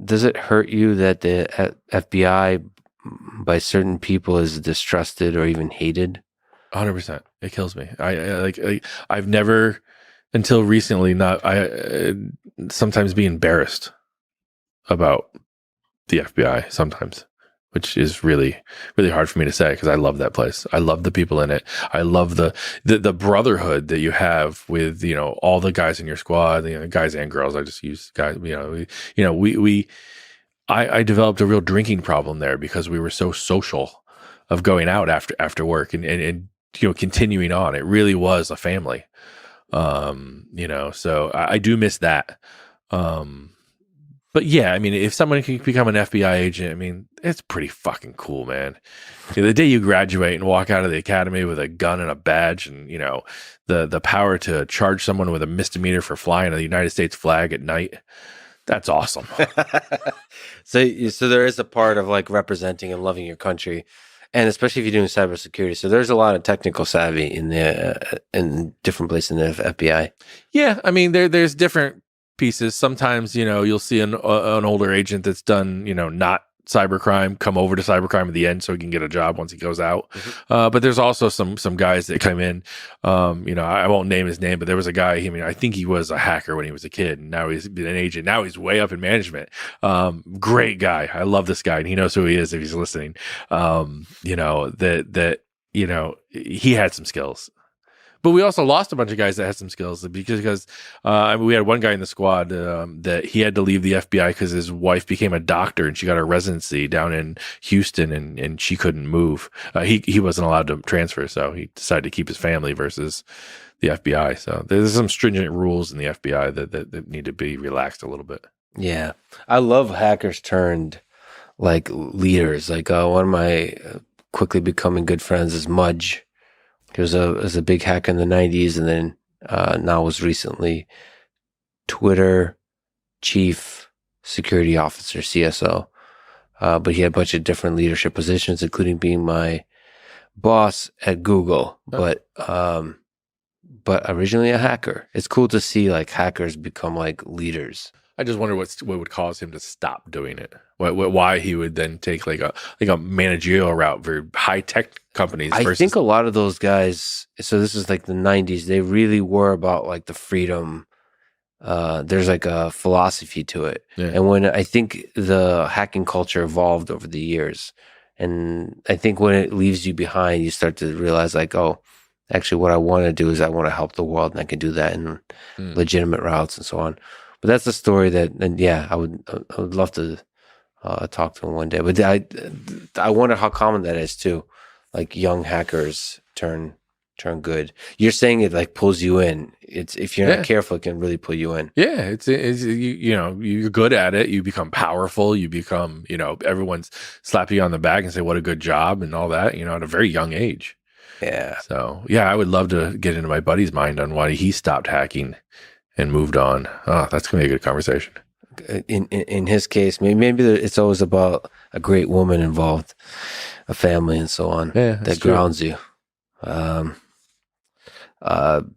does it hurt you that the FBI by certain people is distrusted or even hated? 100%. It kills me. I've never until recently sometimes be embarrassed about the FBI sometimes, which is really, really hard for me to say because I love that place. I love the people in it. I love the brotherhood that you have with, all the guys in your squad, guys and girls. I just use guys, I developed a real drinking problem there because we were so social of going out after work and continuing on. It really was a family. So I do miss that. But yeah, I mean, if someone can become an FBI agent, I mean, it's pretty fucking cool, man. The day you graduate and walk out of the academy with a gun and a badge and, the power to charge someone with a misdemeanor for flying the United States flag at night, that's awesome. So there is a part of like representing and loving your country, and especially if you're doing cybersecurity. So there's a lot of technical savvy in different places in the FBI. Yeah, I mean, there's different pieces. Sometimes, you'll see an older agent that's done, not cybercrime come over to cybercrime at the end so he can get a job once he goes out. Mm-hmm. But there's also some guys that come in, I won't name his name, but there was a guy, I think he was a hacker when he was a kid, and now he's been an agent. Now he's way up in management. Great guy. I love this guy, and he knows who he is if he's listening. He had some skills. But we also lost a bunch of guys that had some skills because we had one guy in the squad that he had to leave the FBI because his wife became a doctor and she got her residency down in Houston and she couldn't move. He wasn't allowed to transfer, so he decided to keep his family versus the FBI. So there's some stringent rules in the FBI that need to be relaxed a little bit. Yeah, I love hackers turned like leaders. Like one of my quickly becoming good friends is Mudge. He was a big hacker in the 90s, and then now was recently Twitter chief security officer, CSO. But he had a bunch of different leadership positions, including being my boss at Google. But originally a hacker. It's cool to see like hackers become like leaders. I just wonder what would cause him to stop doing it. Why he would then take like a managerial route for high tech companies. I think a lot of those guys. So this is like the 90s. They really were about like the freedom. There's like a philosophy to it. Yeah. And when I think the hacking culture evolved over the years, and I think when it leaves you behind, you start to realize like, oh, actually, what I want to do is I want to help the world, and I can do that in legitimate routes and so on. But that's a story that, and yeah, I would love to talk to him one day. But I wonder how common that is too. Like young hackers turn good. You're saying it like pulls you in. It's if you're not careful, it can really pull you in. Yeah, it's you're good at it. You become powerful. You become everyone's slapping you on the back and say what a good job and all that. At a very young age. Yeah. So yeah, I would love to get into my buddy's mind on why he stopped hacking and moved on. Oh, that's gonna be a good conversation. In his case, maybe it's always about a great woman involved, a family, and so on. Yeah, that grounds you.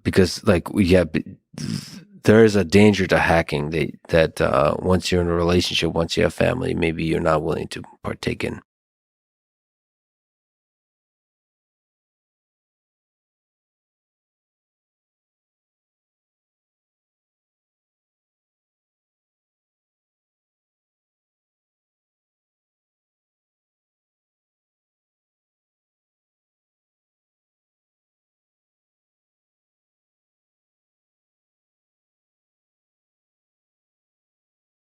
Because there is a danger to hacking that once you're in a relationship, once you have family, maybe you're not willing to partake in.